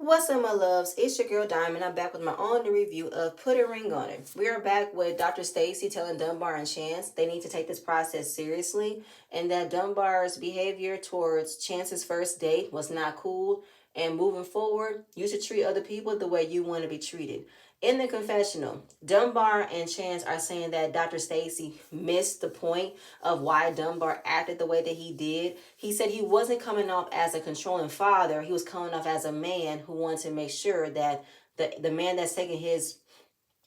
What's up, my loves? It's your girl Diamond. I'm back with my own review of Put a Ring on It. We are back with Dr. Stacy telling Dunbar and Chance they need to take this process seriously and that Dunbar's behavior towards Chance's first date was not cool. And moving forward, you should treat other people the way you want to be treated. In the confessional, Dunbar and Chance are saying that Dr. Stacy missed the point of why Dunbar acted the way that he did. He said he wasn't coming off as a controlling father. He was coming off as a man who wanted to make sure that the man that's taking his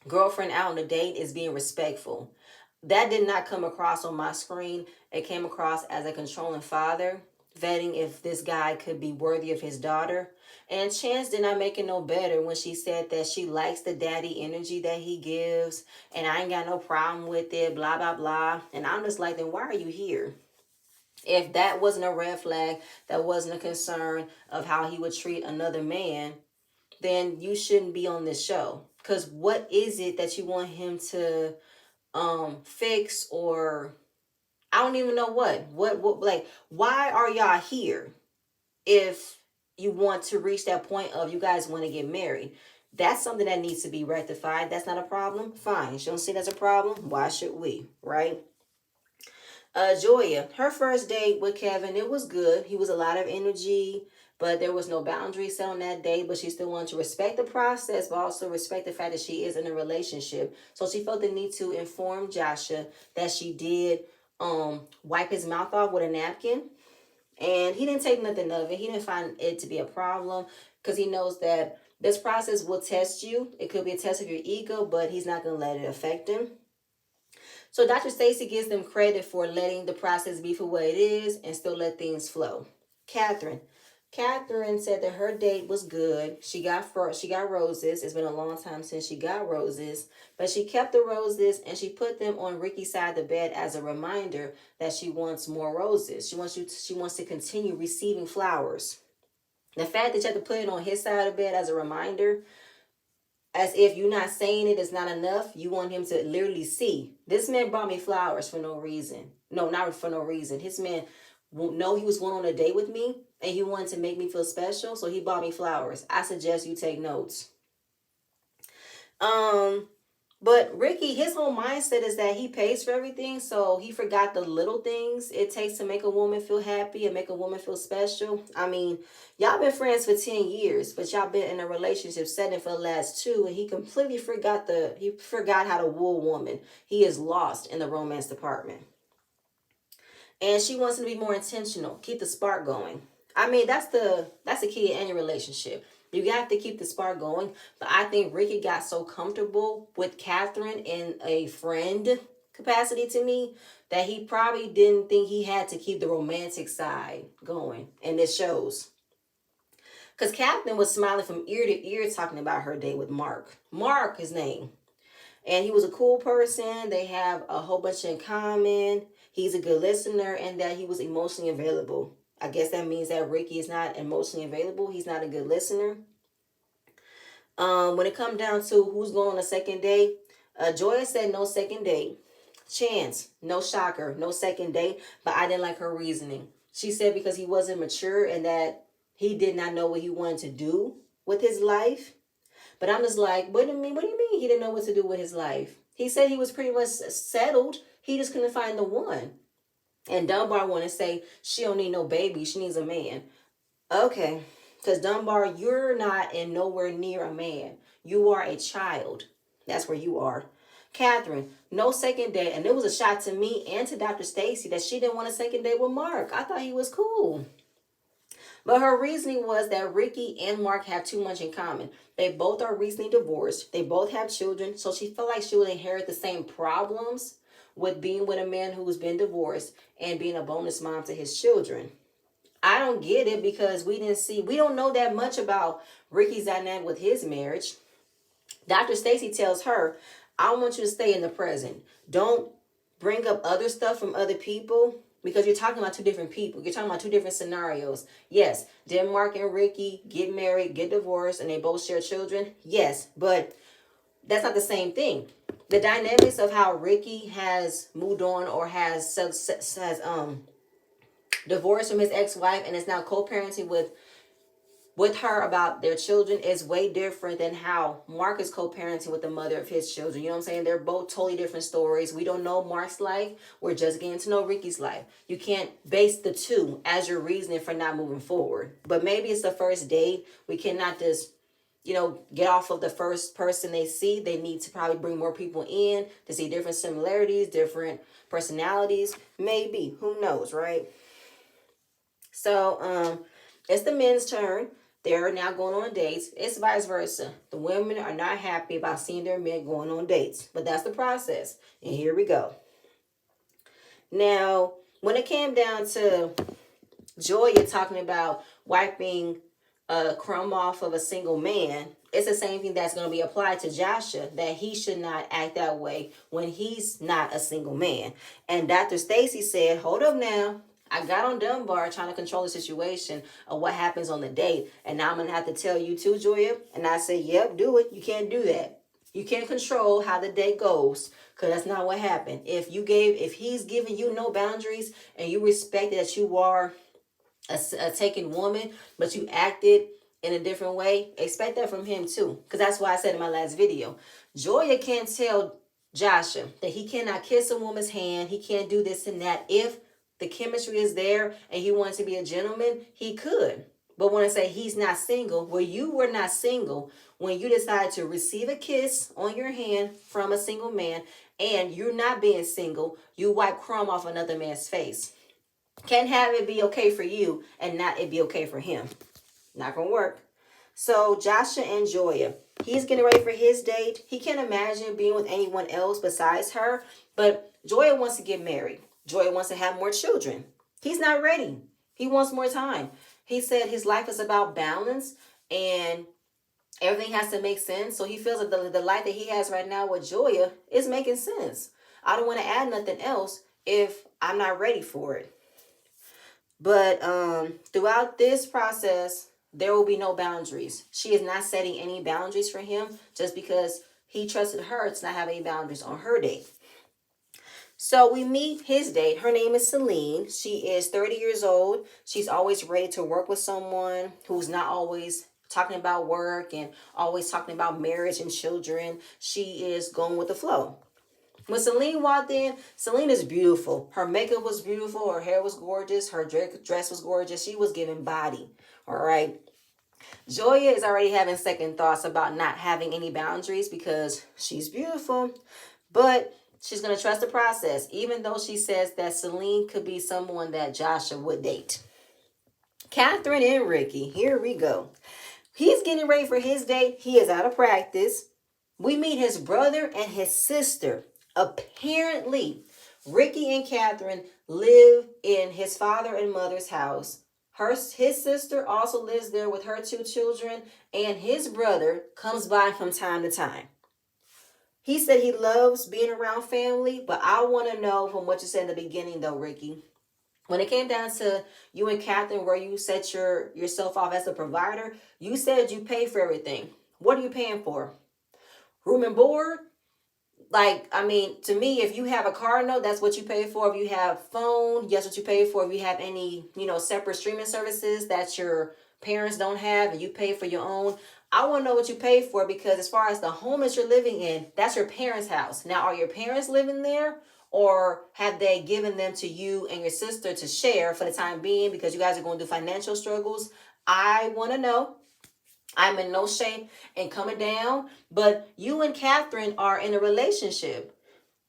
girlfriend out on a date is being respectful. That did not come across on my screen. It came across as a controlling father, vetting if this guy could be worthy of his daughter. And Chance did not make it no better when she said that she likes the daddy energy that he gives, and I ain't got no problem with it, blah, blah, blah. And I'm just like, then why are you here? If that wasn't a red flag, that wasn't a concern of how he would treat another man, then you shouldn't be on this show. Because what is it that you want him to fix, or I don't even know what like, why are y'all here if you want to reach that point of you guys want to get married? That's something that needs to be rectified. That's not a problem. Fine. She don't see that's a problem. Why should we? Right? Joya, her first date with Kevin, it was good. He was a lot of energy, but there was no boundaries set on that date. But she still wanted to respect the process, but also respect the fact that she is in a relationship. So she felt the need to inform Joshua that she did wipe his mouth off with a napkin, and he didn't take nothing of it. He didn't find it to be a problem because he knows that this process will test you. It could be a test of your ego, but he's not gonna let it affect him. So Dr. Stacy gives them credit for letting the process be for what it is and still let things flow. Catherine. Catherine said that her date was good. She got roses. It's been a long time since she got roses, but she kept the roses and she put them on Ricky's side of the bed as a reminder that she wants more roses. She wants to continue receiving flowers. The fact that you have to put it on his side of the bed as a reminder, as if you're not saying it is not enough, you want him to literally see. This man brought me flowers for no reason. No, not for no reason. His man know he was going on a date with me and he wanted to make me feel special, so he bought me flowers. I suggest you take notes. But Ricky, his whole mindset is that he pays for everything, so he forgot the little things it takes to make a woman feel happy and make a woman feel special. I mean, y'all been friends for 10 years, but y'all been in a relationship setting for the last 2, and he completely forgot how to woo a woman. He is lost in the romance department. And she wants him to be more intentional, keep the spark going. I mean, that's the key to any relationship. You have to keep the spark going. But I think Ricky got so comfortable with Catherine in a friend capacity to me that he probably didn't think he had to keep the romantic side going. And it shows. Because Catherine was smiling from ear to ear talking about her date with Mark. Mark, his name. And he was a cool person. They have a whole bunch in common. He's a good listener and that he was emotionally available. I guess that means that Ricky is not emotionally available. He's not a good listener. When it comes down to who's going on a second date, Joya said no second date. Chance, no shocker, no second date. But I didn't like her reasoning. She said because he wasn't mature and that he did not know what he wanted to do with his life. But I'm just like, what do you mean he didn't know what to do with his life? He said he was pretty much settled. He just couldn't find the one. And Dunbar want to say she don't need no baby. She needs a man. Okay. Because Dunbar, you're not and nowhere near a man. You are a child. That's where you are. Catherine, no second date. And it was a shot to me and to Dr. Stacy that she didn't want a second date with Mark. I thought he was cool. But her reasoning was that Ricky and Mark have too much in common. They both are recently divorced. They both have children. So she felt like she would inherit the same problems with being with a man who's been divorced and being a bonus mom to his children. I don't get it because we don't know that much about Ricky's dynamic with his marriage. Dr. Stacy tells her, I want you to stay in the present. Don't bring up other stuff from other people because you're talking about 2 different people. You're talking about 2 different scenarios. Yes, did Mark and Ricky get married, get divorced, and they both share children? Yes, but that's not the same thing. The dynamics of how Ricky has moved on or has divorced from his ex-wife and is now co-parenting with with her about their children is way different than how Mark is co-parenting with the mother of his children. You know what I'm saying? They're both totally different stories. We don't know Mark's life. We're just getting to know Ricky's life. You can't base the two as your reasoning for not moving forward. But maybe it's the first date. We cannot just, get off of the first person they see. They need to probably bring more people in to see different similarities, different personalities. Maybe. Who knows, right? So, it's the men's turn. They're now going on dates. It's vice versa. The women are not happy about seeing their men going on dates, but that's the process. And here we go. Now, when it came down to Joya talking about wiping a crumb off of a single man, it's the same thing that's going to be applied to Joshua, that he should not act that way when he's not a single man. And Dr. Stacy said, hold up now. I got on Dunbar trying to control the situation of what happens on the date. And now I'm going to have to tell you too, Joya. And I said, yep, do it. You can't do that. You can't control how the date goes, because that's not what happened. If he's giving you no boundaries and you respect that you are a taken woman, but you acted in a different way, expect that from him too. Because that's why I said in my last video, Joya can't tell Joshua that he cannot kiss a woman's hand. He can't do this and that. If the chemistry is there and he wants to be a gentleman, he could. But when I say he's not single, well, you were not single when you decided to receive a kiss on your hand from a single man, and you're not being single, you wipe crumb off another man's face. Can't have it be okay for you and not it be okay for him. Not gonna work. So Joshua and Joya, he's getting ready for his date. He can't imagine being with anyone else besides her, but Joya wants to get married. Joya wants to have more children. He's not ready. He wants more time. He said his life is about balance and everything has to make sense. So he feels that the life that he has right now with Joya is making sense. I don't want to add nothing else if I'm not ready for it. But throughout this process, there will be no boundaries. She is not setting any boundaries for him just because he trusted her to not have any boundaries on her date. So we meet his date. Her name is Celine. She is 30 years old. She's always ready to work with someone who's not always talking about work and always talking about marriage and children. She is going with the flow. When Celine walked in, Celine is beautiful. Her makeup was beautiful. Her hair was gorgeous. Her dress was gorgeous. She was giving body. All right. Joya is already having second thoughts about not having any boundaries because she's beautiful. But she's going to trust the process, even though she says that Celine could be someone that Joshua would date. Catherine and Ricky, here we go. He's getting ready for his date. He is out of practice. We meet his brother and his sister. Apparently, Ricky and Catherine live in his father and mother's house. His sister also lives there with her 2 children, and his brother comes by from time to time. He said he loves being around family, but I want to know from what you said in the beginning, though, Ricky. When it came down to you and Catherine, where you set yourself off as a provider, you said you pay for everything. What are you paying for? Room and board? To me, if you have a car note, that's what you pay for. If you have phone, that's what you pay for. If you have any, separate streaming services that your parents don't have and you pay for your own, I want to know what you pay for, because as far as the home that you're living in, that's your parents' house. Now, are your parents living there, or have they given them to you and your sister to share for the time being because you guys are going through financial struggles? I want to know. I'm in no shape and coming down, but you and Catherine are in a relationship.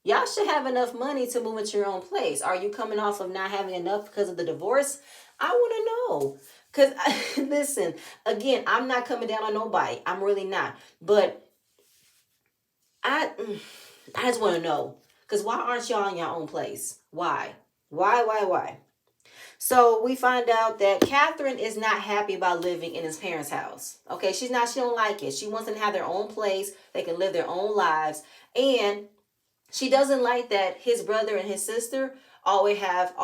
Y'all should have enough money to move into your own place. Are you coming off of not having enough because of the divorce? I want to know. Because, listen, again, I'm not coming down on nobody. I'm really not. But I just want to know. Because why aren't y'all in your own place? Why? Why? So we find out that Catherine is not happy about living in his parents' house. Okay, she don't like it. She wants them to have their own place. They can live their own lives. And she doesn't like that his brother and his sister always have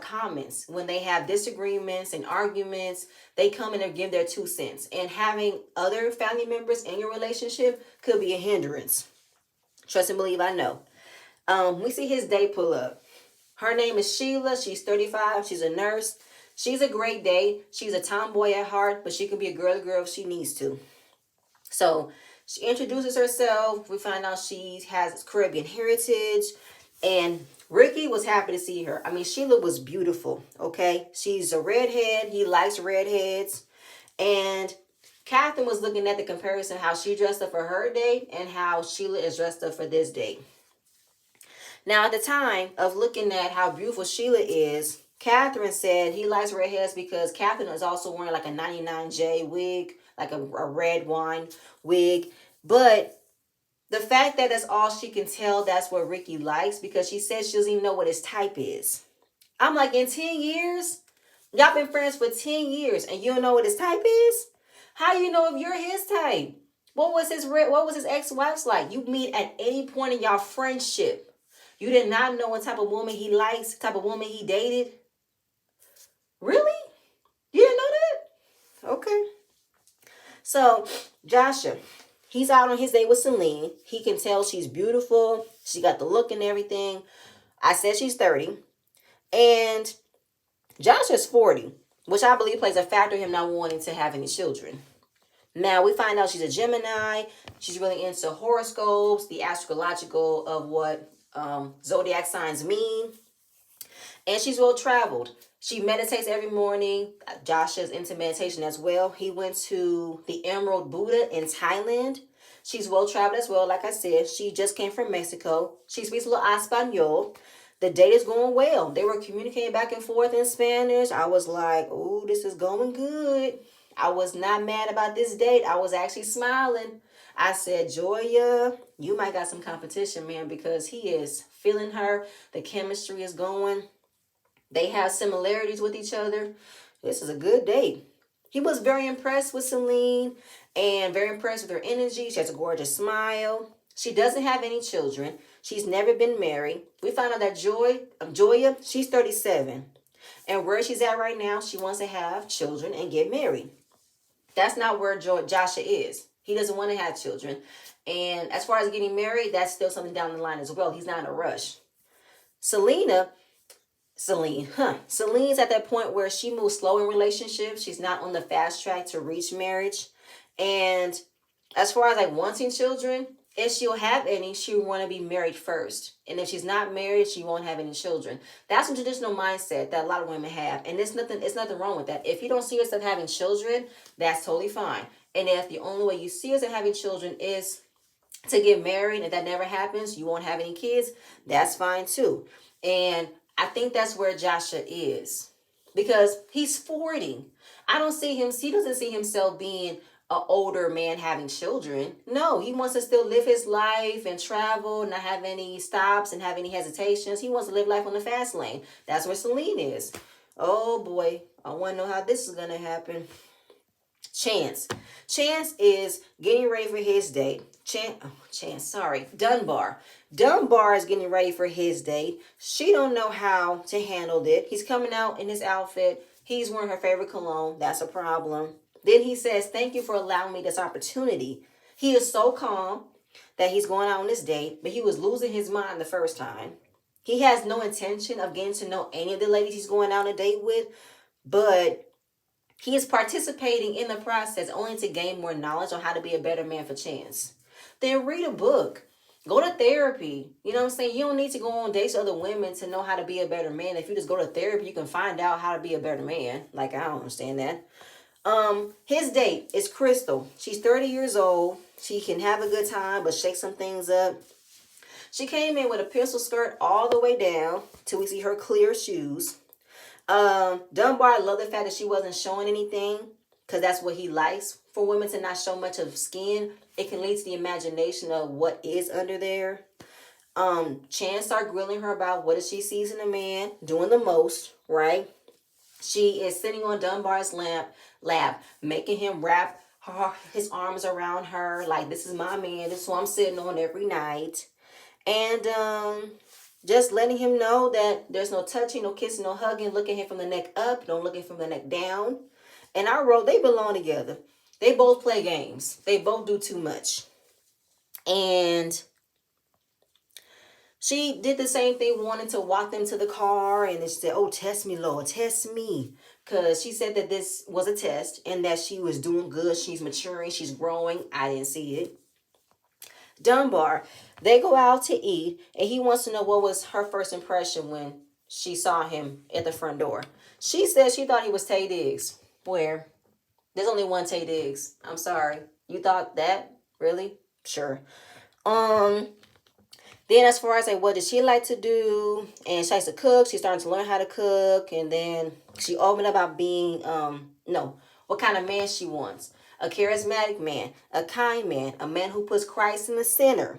comments. When they have disagreements and arguments, they come in and give their 2 cents. And having other family members in your relationship could be a hindrance. Trust and believe, I know. We see his date pull up. Her name is Sheila. She's 35. She's a nurse. She's a great date. She's a tomboy at heart, but she can be a girly girl if she needs to. So she introduces herself. We find out she has Caribbean heritage. And Ricky was happy to see her. I mean, Sheila was beautiful, okay? She's a redhead. He likes redheads. And Catherine was looking at the comparison, how she dressed up for her date and how Sheila is dressed up for this date. Now, at the time of looking at how beautiful Sheila is, Catherine said he likes redheads because Catherine is also wearing like a 99J wig, like a red wine wig. But the fact that that's all she can tell, that's what Ricky likes, because she says she doesn't even know what his type is. I'm like, in 10 years? Y'all been friends for 10 years and you don't know what his type is? How you know if you're his type? What was his ex-wife's like? You meet at any point in y'all friendship. You did not know what type of woman he likes, type of woman he dated? Really? You didn't know that? Okay. So, Joshua, he's out on his date with Celine. He can tell she's beautiful. She got the look and everything. I said she's 30. And Joshua's 40, which I believe plays a factor in him not wanting to have any children. Now, we find out she's a Gemini. She's really into horoscopes, the astrological of what zodiac signs mean. And she's well traveled. She meditates every morning. Joshua's into meditation as well. He went to the Emerald Buddha in Thailand. She's well traveled as well. Like I said, she just came from Mexico. She speaks a little Espanol. The date is going well. They were communicating back and forth in Spanish. I was like, oh, this is going good. I was not mad about this date. I was actually smiling. I said, Joya, you might got some competition, man, because he is feeling her. The chemistry is going. They have similarities with each other. This is a good date. He was very impressed with Celine and very impressed with her energy. She has a gorgeous smile. She doesn't have any children. She's never been married. We found out that Joya, she's 37. And where she's at right now, she wants to have children and get married. That's not where Joshua is. He doesn't want to have children. And as far as getting married, that's still something down the line as well. He's not in a rush. Celine's at that point where she moves slow in relationships. She's not on the fast track to reach marriage. And as far as like wanting children, if she'll have any, she'll want to be married first. And if she's not married, she won't have any children. That's a traditional mindset that a lot of women have. And it's nothing wrong with that. If you don't see yourself having children, that's totally fine. And if the only way you see yourself having children is to get married, and that never happens, you won't have any kids, that's fine too. And I think that's where Joshua is. Because he's 40. He doesn't see himself being an older man having children. No, he wants to still live his life and travel, not have any stops and have any hesitations. He wants to live life on the fast lane. That's where Celine is. Oh boy, I want to know how this is going to happen. Chance is getting ready for his date. Dunbar. Dunbar is getting ready for his date. She don't know how to handle it. He's coming out in his outfit. He's wearing her favorite cologne. That's a problem. Then he says, thank you for allowing me this opportunity. He is so calm that he's going out on this date, but he was losing his mind the first time. He has no intention of getting to know any of the ladies he's going out on a date with, but he is participating in the process only to gain more knowledge on how to be a better man for Chance. Then read a book. Go to therapy. You know what I'm saying? You don't need to go on dates with other women to know how to be a better man. If you just go to therapy, you can find out how to be a better man. Like, I don't understand that. His date is Crystal. She's 30 years old. She can have a good time, but shake some things up. She came in with a pencil skirt all the way down till we see her clear shoes. Dunbar loved the fact that she wasn't showing anything because that's what he likes. For women to not show much of skin, it can lead to the imagination of what is under there. Chance started grilling her about what she sees in a man, doing the most, right? She is sitting on Dunbar's lap, making him wrap his arms around her like, this is my man, this is who I'm sitting on every night. And just letting him know that there's no touching, no kissing, no hugging, look at him from the neck up, don't look at him from the neck down. And I wrote, they belong together. They both play games. They both do too much. And she did the same thing, wanting to walk them to the car. And she said, oh, test me, Lord, test me. because she said that this was a test and that she was doing good. She's maturing. She's growing. I didn't see it. Dunbar, they go out to eat, and he wants to know what was her first impression when she saw him at the front door. She said she thought he was Taye Diggs. Where? There's only one Taye Diggs. I'm sorry. You thought that? Really? Sure. Um, then as far as like what did she like to do, and she likes to cook. She's starting to learn how to cook, and then she opened up about being no, what kind of man she wants. A charismatic man, a kind man, a man who puts Christ in the center,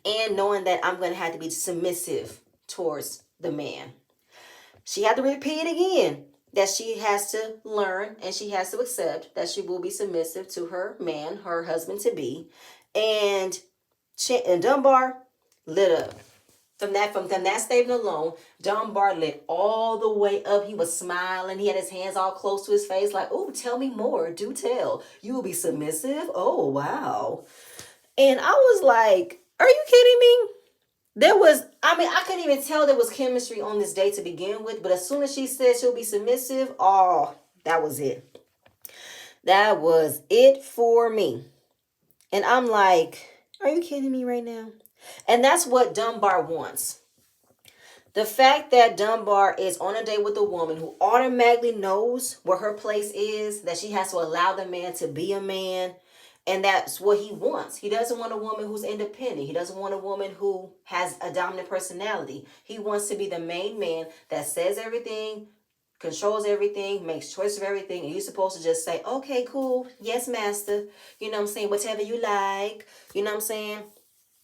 and knowing that I'm going to have to be submissive towards the man. She had to repeat again that she has to learn and she has to accept that she will be submissive to her man, her husband to be. And Dunbar lit up. From that statement alone, Dunbar lit all the way up. He was smiling. He had his hands all close to his face, like, "Oh, tell me more. Do tell. You will be submissive. Oh, wow." And I was like, "Are you kidding me?" I couldn't even tell there was chemistry on this date to begin with. But as soon as she said she'll be submissive, oh, that was it. That was it for me. And I'm like, are you kidding me right now? And that's what Dunbar wants. The fact that Dunbar is on a date with a woman who automatically knows where her place is, that she has to allow the man to be a man, and that's what he wants. He doesn't want a woman who's independent. He doesn't want a woman who has a dominant personality. He wants to be the main man that says everything, controls everything, makes choice of everything, and you're supposed to just say, "Okay, cool, yes, master," you know what I'm saying, whatever you like, you know what I'm saying?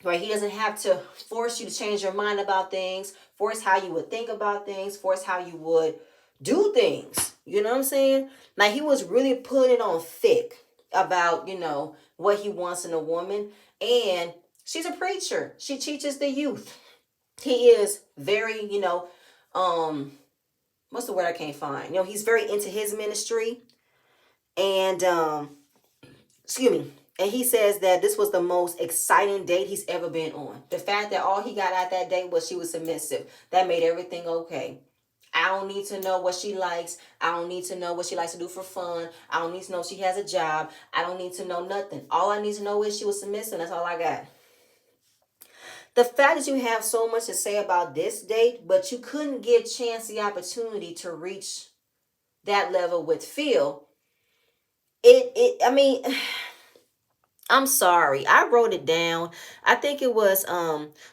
Right? He doesn't have to force you to change your mind about things, force how you would think about things, force how you would do things. You know what I'm saying? Like, he was really putting it on thick about, what he wants in a woman. And she's a preacher. She teaches the youth. He is very, what's the word I can't find? He's very into his ministry. And excuse me. And he says that this was the most exciting date he's ever been on. The fact that all he got out that date was she was submissive. That made everything okay. I don't need to know what she likes. I don't need to know what she likes to do for fun. I don't need to know if she has a job. I don't need to know nothing. All I need to know is she was submissive. That's all I got. The fact that you have so much to say about this date, but you couldn't give Chance the opportunity to reach that level with Phil. I mean, I'm sorry. I wrote it down. I think it was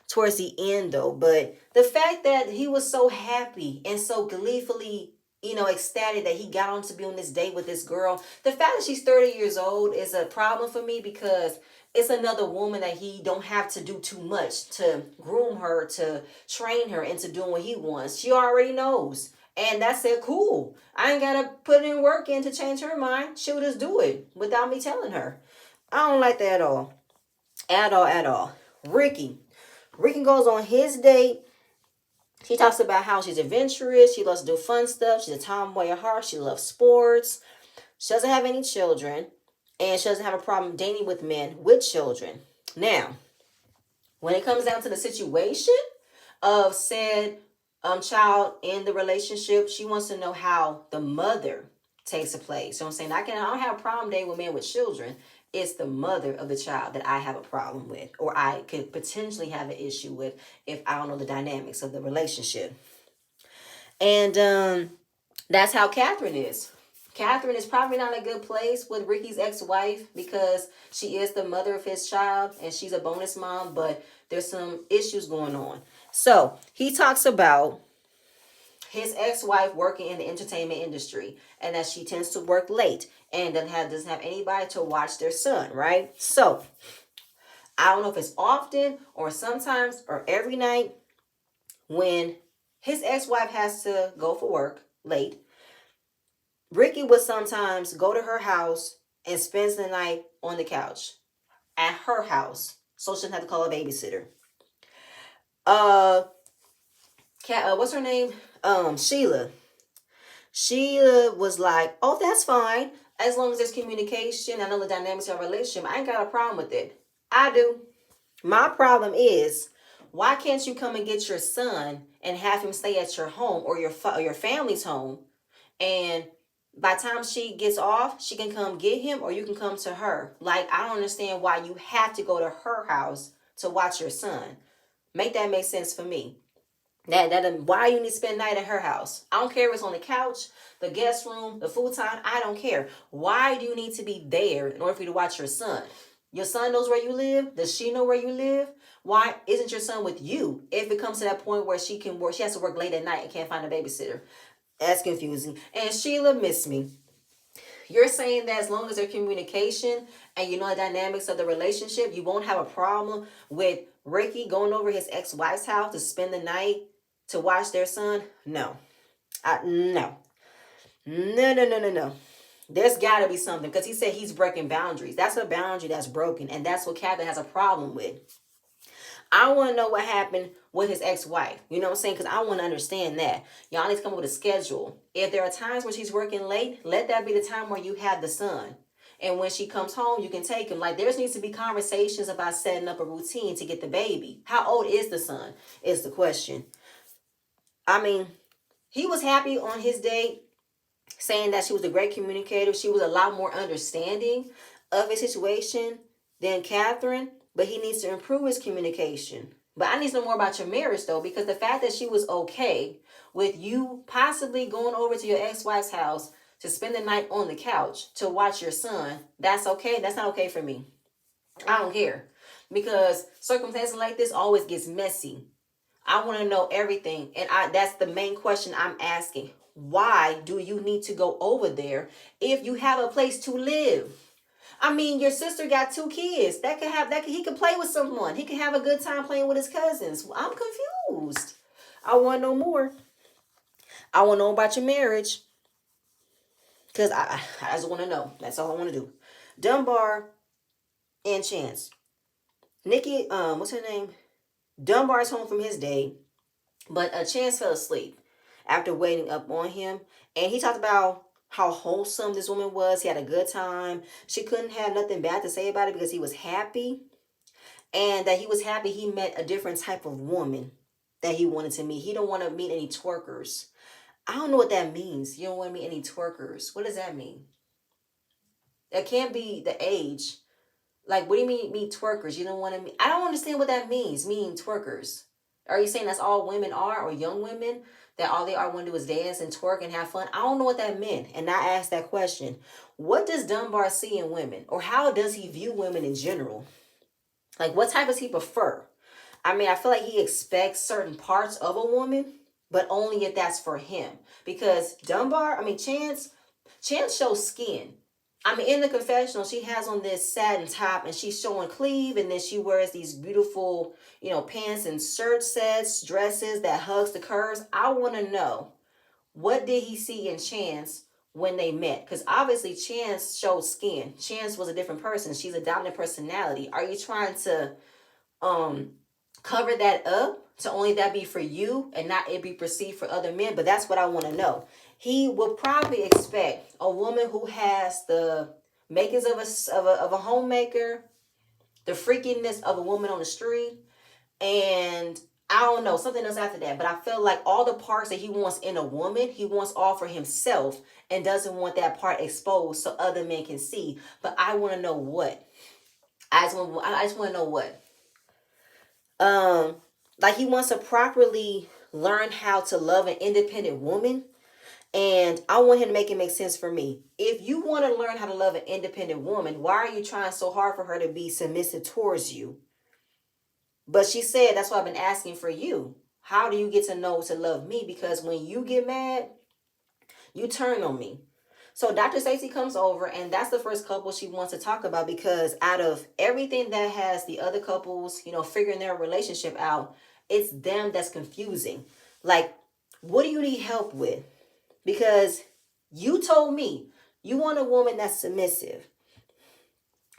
towards the end though, but the fact that he was so happy and so gleefully, ecstatic that he got on to be on this date with this girl. The fact that she's 30 years old is a problem for me because it's another woman that he don't have to do too much to groom her, to train her into doing what he wants. She already knows. And that's it, cool. I ain't gotta put in work in to change her mind. She'll just do it without me telling her. I don't like that at all. At all, at all. Ricky goes on his date. She talks about how she's adventurous. She loves to do fun stuff. She's a tomboy at heart. She loves sports. She doesn't have any children. And she doesn't have a problem dating with men with children. Now, when it comes down to the situation of said child in the relationship, she wants to know how the mother takes a place. So I'm saying I don't have a problem dating with men with children. It's the mother of the child that I have a problem with, or I could potentially have an issue with if I don't know the dynamics of the relationship. And that's how Catherine is. Catherine is probably not in a good place with Ricky's ex-wife because she is the mother of his child and she's a bonus mom, but there's some issues going on. So he talks about his ex-wife working in the entertainment industry and that she tends to work late and doesn't have anybody to watch their son, right? So I don't know if it's often or sometimes or every night when his ex-wife has to go for work late, Ricky would sometimes go to her house and spends the night on the couch at her house so she doesn't have to call a babysitter. What's her name? Sheila. Sheila was like, "Oh, that's fine. As long as there's communication, I know the dynamics of our relationship. I ain't got a problem with it." I do. My problem is, why can't you come and get your son and have him stay at your home or your family's home And by the time she gets off, she can come get him or you can come to her. Like, I don't understand why you have to go to her house to watch your son. Make that make sense for me. Why you need to spend the night at her house? I don't care if it's on the couch, the guest room, the futon. I don't care. Why do you need to be there in order for you to watch your son? Your son knows where you live. Does she know where you live? Why isn't your son with you? If it comes to that point where she can work, she has to work late at night and can't find a babysitter. That's confusing. And Sheila, miss me. You're saying that as long as there's communication and you know the dynamics of the relationship, you won't have a problem with Ricky going over his ex-wife's house to spend the night to watch their son? No. No. No. There's got to be something because he said he's breaking boundaries. That's a boundary that's broken, and that's what Catherine has a problem with. I want to know what happened with his ex-wife. You know what I'm saying? Because I want to understand that. Y'all need to come up with a schedule. If there are times where she's working late, let that be the time where you have the son. And when she comes home, you can take him. Like, there needs to be conversations about setting up a routine to get the baby. How old is the son is the question. I mean, he was happy on his date, saying that she was a great communicator. She was a lot more understanding of his situation than Catherine, but he needs to improve his communication. But I need to know more about your marriage, though, because the fact that she was okay with you possibly going over to your ex-wife's house to spend the night on the couch to watch your son, that's okay. That's not okay for me. I don't care. Because circumstances like this always gets messy. I want to know everything. And that's the main question I'm asking. Why do you need to go over there if you have a place to live? I mean, your sister got 2 kids. He could play with someone. He could have a good time playing with his cousins. I'm confused. I want to know more. I want to know about your marriage. Because I just want to know. That's all I want to do. Dunbar and Chance. Nikki, what's her name? Dunbar's home from his day, but Chance fell asleep after waiting up on him. And he talked about how wholesome this woman was. He had a good time. She couldn't have nothing bad to say about it because he was happy. And that he was happy he met a different type of woman that he wanted to meet. He don't want to meet any twerkers. I don't know what that means. You don't want to meet any twerkers. What does that mean? That can't be the age. Like, what do you mean twerkers? You don't want to meet... I don't understand what that means, meaning twerkers. Are you saying that's all women are, or young women, that all they are want to do is dance and twerk and have fun? I don't know what that meant. And I asked that question. What does Dunbar see in women? Or how does he view women in general? Like, what type does he prefer? I mean, I feel like he expects certain parts of a woman, but only if that's for him. Because Chance shows skin. I mean, in the confessional, she has on this satin top and she's showing cleave, and then she wears these beautiful, pants and shirt sets, dresses that hugs the curves. I want to know, what did he see in Chance when they met? Because obviously Chance showed skin. Chance was a different person. She's a dominant personality. Are you trying to cover that up to only that be for you and not it be perceived for other men? But that's what I want to know. He will probably expect a woman who has the makings of a homemaker, the freakiness of a woman on the street, and I don't know, something else after that. But I feel like all the parts that he wants in a woman, he wants all for himself and doesn't want that part exposed so other men can see. But I want to know what. I just want to know what. Like, he wants to properly learn how to love an independent woman. And I want him to make it make sense for me. If you want to learn how to love an independent woman, why are you trying so hard for her to be submissive towards you? But she said, that's why I've been asking for you. How do you get to know to love me? Because when you get mad, you turn on me. So Dr. Stacey comes over, and that's the first couple she wants to talk about, because out of everything that has the other couples, figuring their relationship out, it's them that's confusing. Like, what do you need help with? Because you told me you want a woman that's submissive.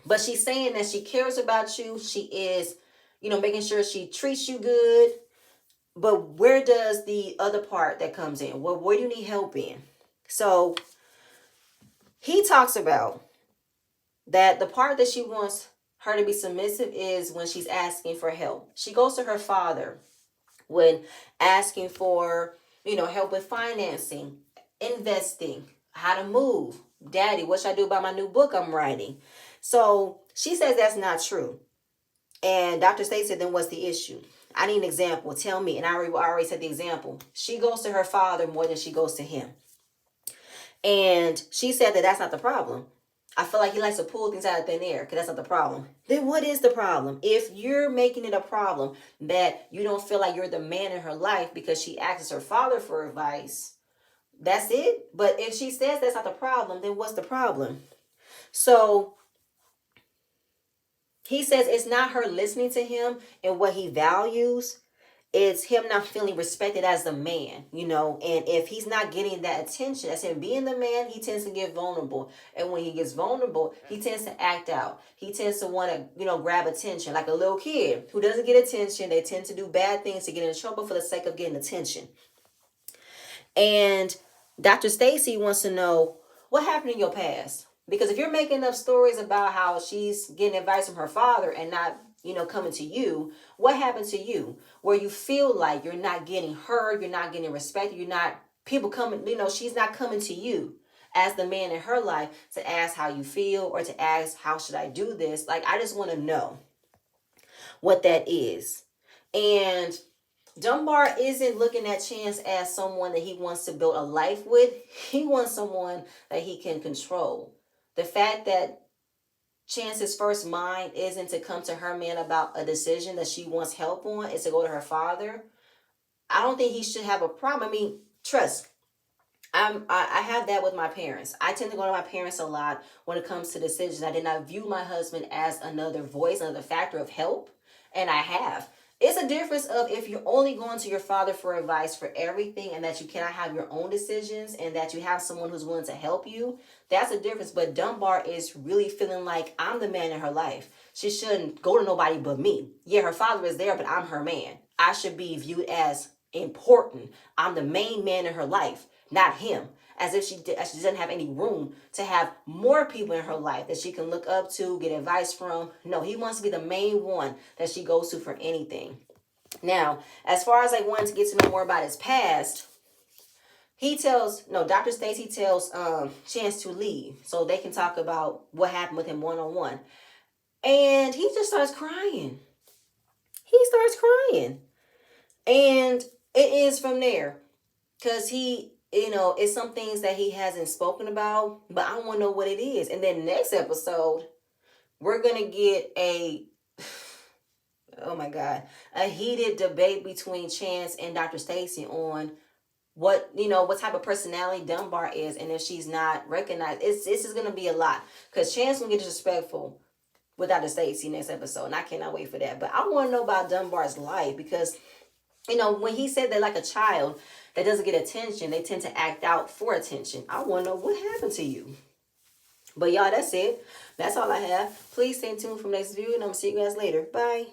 But she's saying that she cares about you. She is, making sure she treats you good. But where does the other part that comes in? Well, where do you need help in? So he talks about that the part that she wants her to be submissive is when she's asking for help. She goes to her father when asking for, help with financing. investing, how to move. Daddy, what should I do about my new book I'm writing? So she says that's not true. And Dr. Stacey said, then what's the issue? I need an example. Tell me. And I already said the example. She goes to her father more than she goes to him. And she said that that's not the problem. I feel like he likes to pull things out of thin air because that's not the problem. Then what is the problem? If you're making it a problem that you don't feel like you're the man in her life because she asks her father for advice, that's it. But if she says that's not the problem, then what's the problem? So he says it's not her listening to him and what he values. It's him not feeling respected as the man, and if he's not getting that attention, as him being the man, he tends to get vulnerable. And when he gets vulnerable, he tends to act out. He tends to want to, grab attention like a little kid who doesn't get attention. They tend to do bad things to get in trouble for the sake of getting attention. And Dr. Stacey wants to know what happened in your past. Because if you're making up stories about how she's getting advice from her father and not, coming to you, what happened to you? Where you feel like you're not getting heard, you're not getting respected, people coming, she's not coming to you as the man in her life to ask how you feel or to ask, how should I do this? Like, I just want to know what that is. And Dunbar isn't looking at Chance as someone that he wants to build a life with. He wants someone that he can control. The fact that Chance's first mind isn't to come to her man about a decision that she wants help on, is to go to her father. I don't think he should have a problem. I mean, trust. I have that with my parents. I tend to go to my parents a lot when it comes to decisions. I did not view my husband as another voice, another factor of help, and I have. It's a difference of if you're only going to your father for advice for everything and that you cannot have your own decisions and that you have someone who's willing to help you. That's a difference. But Dunbar is really feeling like I'm the man in her life. She shouldn't go to nobody but me. Yeah, her father is there, but I'm her man. I should be viewed as important. I'm the main man in her life, not him. As if she doesn't have any room to have more people in her life that she can look up to, get advice from. No, he wants to be the main one that she goes to for anything. Now, as far as I wanted to get to know more about his past, Dr. Stacey tells Chance to leave so they can talk about what happened with him one-on-one. And he just starts crying. And it is from there. Because it's some things that he hasn't spoken about, but I want to know what it is. And then next episode, we're going to get oh my God, a heated debate between Chance and Dr. Stacey on what type of personality Dunbar is, and if she's not recognized. This is going to be a lot, because Chance will get disrespectful with Dr. Stacey next episode, and I cannot wait for that. But I want to know about Dunbar's life, because when he said that like a child that doesn't get attention, they tend to act out for attention. I want to know what happened to you. But y'all, that's it. That's all I have. Please stay tuned for next video, and I'm going to see you guys later. Bye.